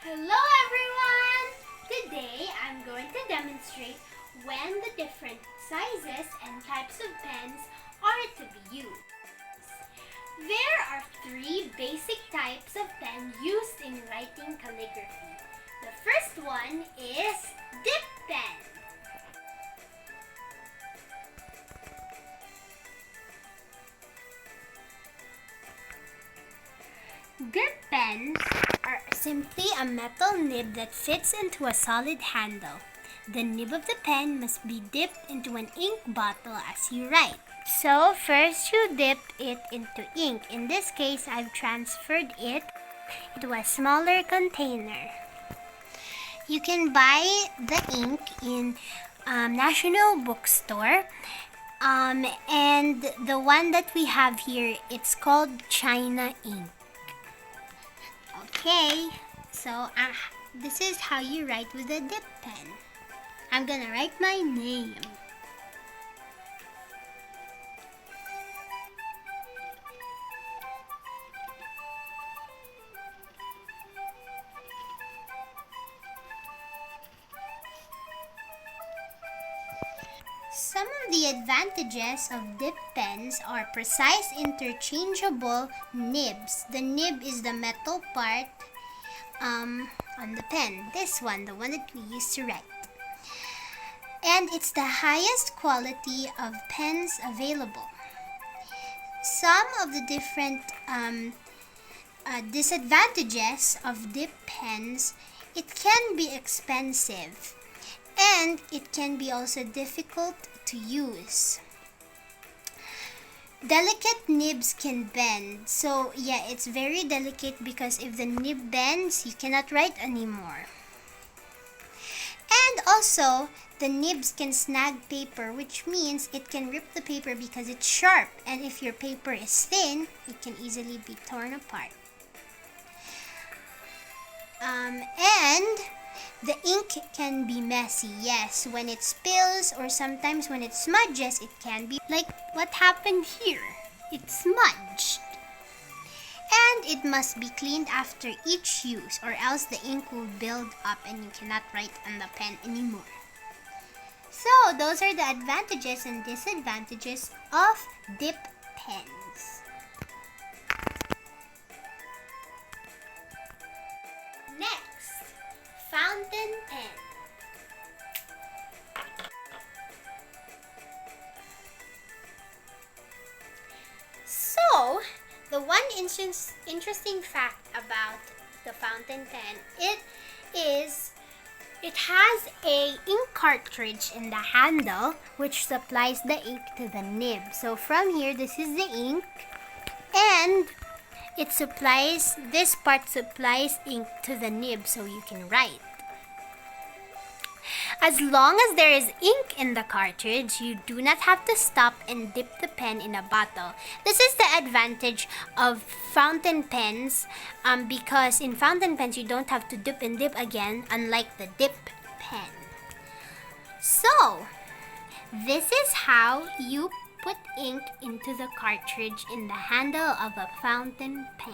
Hello everyone! Today I'm going to demonstrate when the different sizes and types of pens are to be used. There are three basic types of pen used in writing calligraphy. The first one is dip pen. Dip pens are simply a metal nib that fits into a solid handle. The nib of the pen must be dipped into an ink bottle as you write. So first you dip it into ink. In this case, I've transferred it into a smaller container. You can buy the ink in National Bookstore. And the one that we have here, it's called China ink. Okay, so this is how you write with a dip pen. I'm gonna write my name. Some of the advantages of dip pens are precise interchangeable nibs. The nib is the metal part on the pen. This one, the one that we use to write. And it's the highest quality of pens available. Some of the different disadvantages of dip pens, it can be expensive and it can be also difficult to use. Delicate nibs can bend. So yeah, it's very delicate because if the nib bends, you cannot write anymore. And also, the nibs can snag paper, which means it can rip the paper because it's sharp. And if your paper is thin, it can easily be torn apart. And the ink can be messy, yes. When it spills or sometimes when it smudges, it can be like what happened here. It smudged. And it must be cleaned after each use or else the ink will build up and you cannot write on the pen anymore. So, those are the advantages and disadvantages of dip pens. Next, fountain pen. So, the one interesting fact about the fountain pen, it has a ink cartridge in the handle which supplies the ink to the nib. So from here, this is the ink and this part supplies ink to the nib so you can write. As long as there is ink in the cartridge, you do not have to stop and dip the pen in a bottle. This is the advantage of fountain pens because in fountain pens, you don't have to dip and dip again, unlike the dip pen. So, this is how you put ink into the cartridge in the handle of a fountain pen.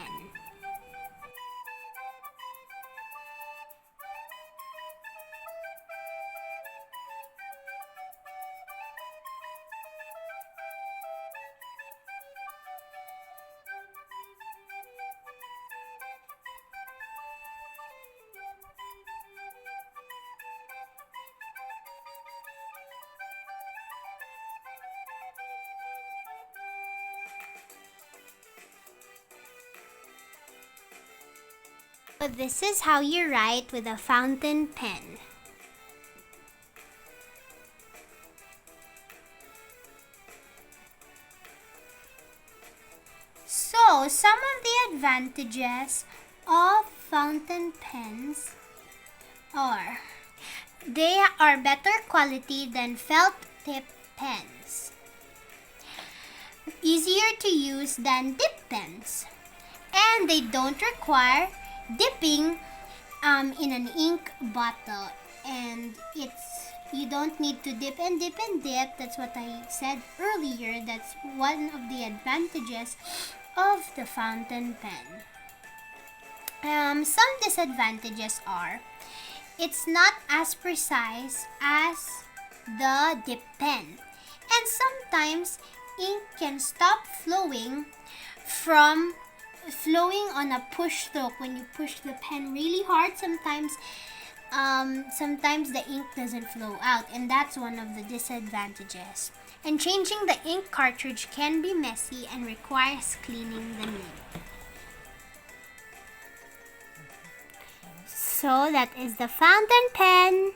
So this is how you write with a fountain pen. So, some of the advantages of fountain pens are they are better quality than felt tip pens, easier to use than dip pens, and they don't require dipping in an ink bottle, and you don't need to dip and dip and dip. That's what I said earlier. That's one of the advantages of the fountain pen. Some disadvantages are it's not as precise as the dip pen. And sometimes ink can stop flowing on a push stroke. When you push the pen really hard, sometimes the ink doesn't flow out, and that's one of the disadvantages. And changing the ink cartridge can be messy and requires cleaning the nib. So that is the fountain pen.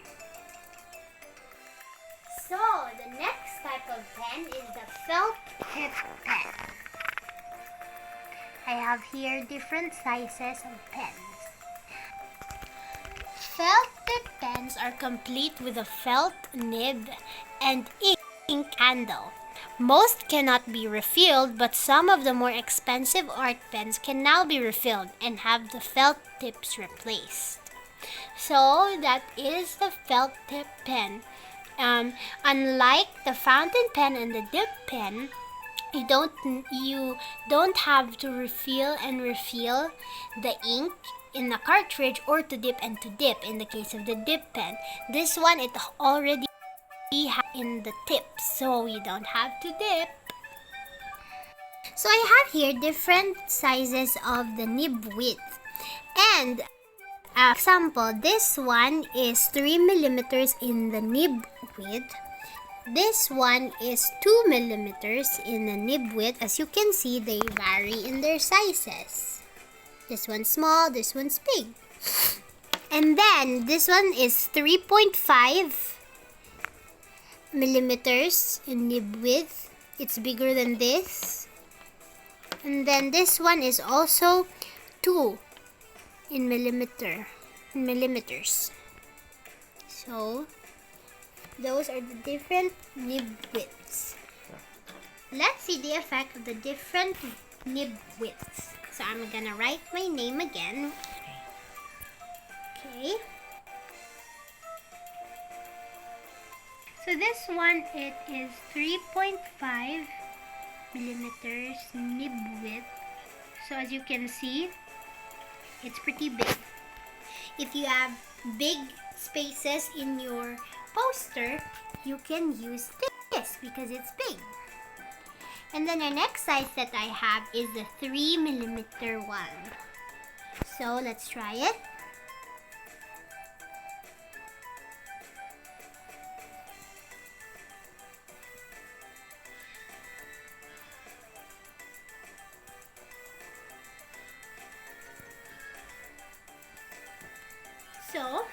So the next type of pen is the felt tip pen. I have here different sizes of pens. Felt tip pens are complete with a felt nib and ink handle. Most cannot be refilled, but some of the more expensive art pens can now be refilled and have the felt tips replaced. So that is the felt tip pen. Unlike the fountain pen and the dip pen, you don't have to refill the ink in the cartridge or to dip and to dip in the case of the dip pen. This one, it already has in the tip, so you don't have to dip. So I have here different sizes of the nib width. And example, this one is 3 millimeters in the nib width. This one is 2 millimeters in the nib width. As you can see, they vary in their sizes. This one's small, this one's big. And then this one is 3.5 millimeters in nib width. It's bigger than this. And then this one is also 2 in millimeters. So those are the different nib widths. Let's see the effect of the different nib widths. So I'm gonna write my name again. Okay. So this one, it is 3.5 millimeters nib width. So as you can see, it's pretty big. If you have big spaces in your poster, you can use this because it's big. And then the next size that I have is the 3 millimeter one. So let's try it. So,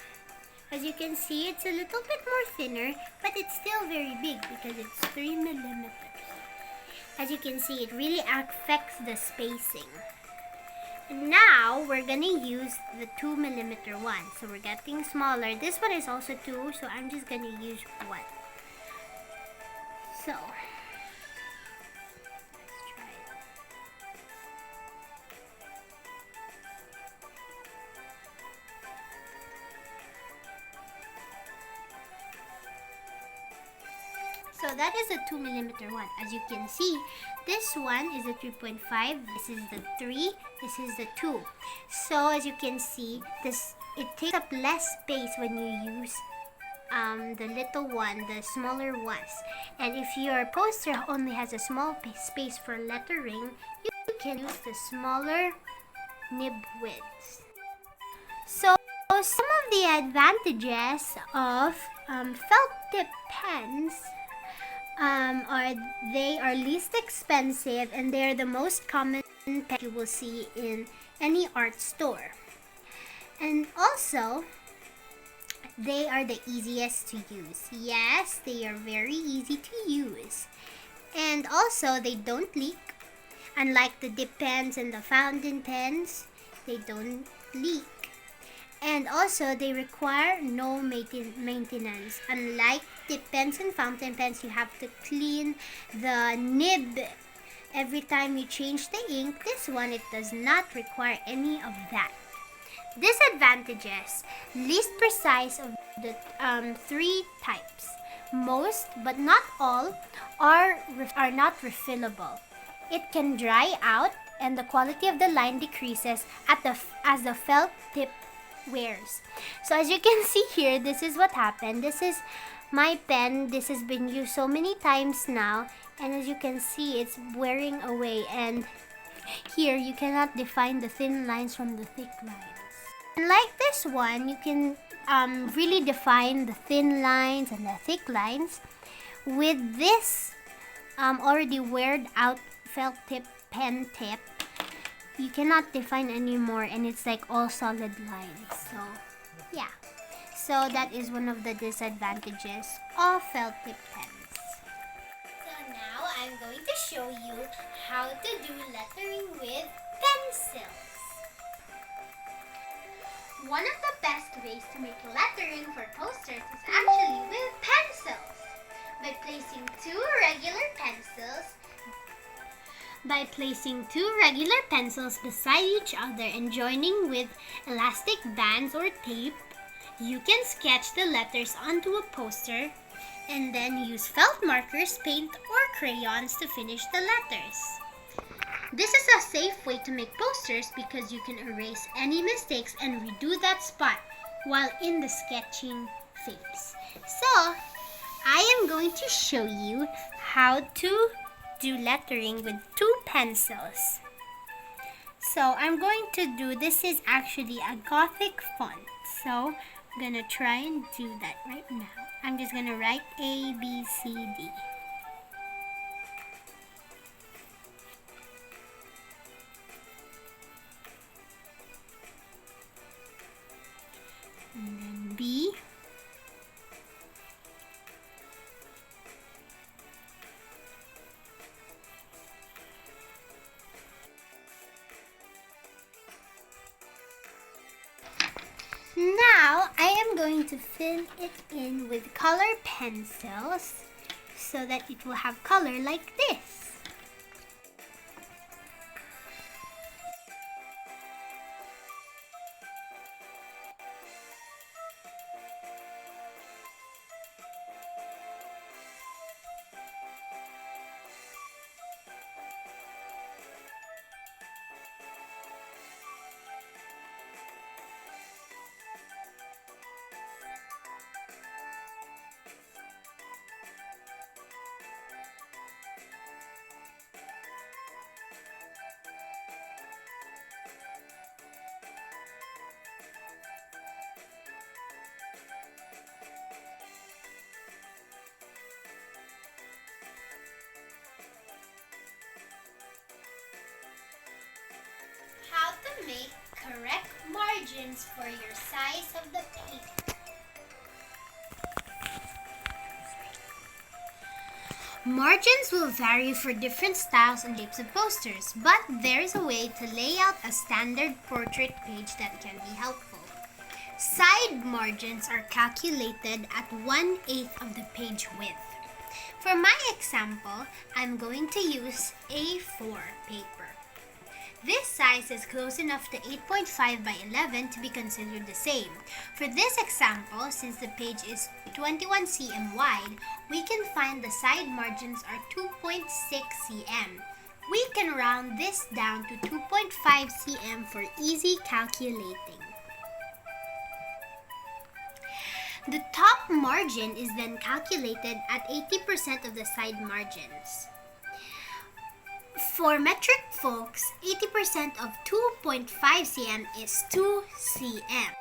as you can see, it's a little bit more thinner, but it's still very big because it's 3 millimeters. As you can see, it really affects the spacing. And now, we're gonna use the 2 millimeter one. So we're getting smaller. This one is also 2, so I'm just gonna use 1. So, let's try it. So that is a 2 millimeter one. As you can see, this one is a 3.5, this is the 3, this is the 2. So as you can see, it takes up less space when you use the little one, the smaller ones. And if your poster only has a small space for lettering, you can use the smaller nib widths. So some of the advantages of felt tip pens they are least expensive, and they are the most common pen you will see in any art store. And also, they are the easiest to use. Yes, they are very easy to use. And also, they don't leak. Unlike the dip pens and the fountain pens, they don't leak. And also, they require no maintenance. Unlike dip pens and fountain pens, you have to clean the nib every time you change the ink. This one, it does not require any of that. Disadvantages: least precise of the 3 types. Most, but not all, are not refillable. It can dry out and the quality of the line decreases as the felt tip wears. So as you can see here, this is what happened. This is my pen. This has been used so many times now, and as you can see, it's wearing away, and here you cannot define the thin lines from the thick lines. And like this one, you can really define the thin lines and the thick lines. With this already weared out felt tip pen tip, you cannot define anymore, and it's like all solid lines. So yeah, so that is one of the disadvantages of felt tip pens. So now I'm going to show you how to do lettering with pencils. One of the best ways to make lettering for posters is actually with pencils. By placing two regular pencils beside each other and joining with elastic bands or tape, you can sketch the letters onto a poster and then use felt markers, paint, or crayons to finish the letters. This is a safe way to make posters because you can erase any mistakes and redo that spot while in the sketching phase. So, I am going to show you how to do lettering with two pencils. So I'm going to do, this is actually a Gothic font. So I'm going to try and do that right now. I'm just going to write A, B, C, D. And then B. Now, I am going to fill it in with color pencils so that it will have color like this. How to make correct margins for your size of the paper. Margins will vary for different styles and shapes of posters, but there is a way to lay out a standard portrait page that can be helpful. Side margins are calculated at 1/8 of the page width. For my example, I'm going to use A4 paper. This size is close enough to 8.5 by 11 to be considered the same. For this example, since the page is 21 cm wide, we can find the side margins are 2.6 cm. We can round this down to 2.5 cm for easy calculating. The top margin is then calculated at 80% of the side margins. For metric folks, 80% of 2.5 cm is 2 cm.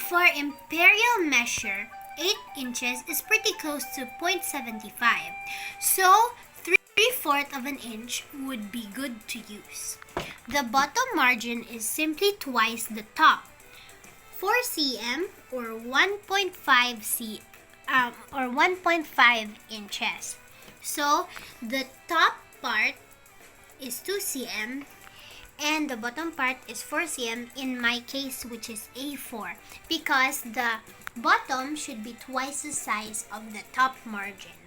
For imperial measure, 8 inches is pretty close to 0.75. So, 3/4 of an inch would be good to use. The bottom margin is simply twice the top. 4 cm or 1.5 inches. So, the top part is 2 cm and the bottom part is 4 cm in my case, which is A4, because the bottom should be twice the size of the top margin.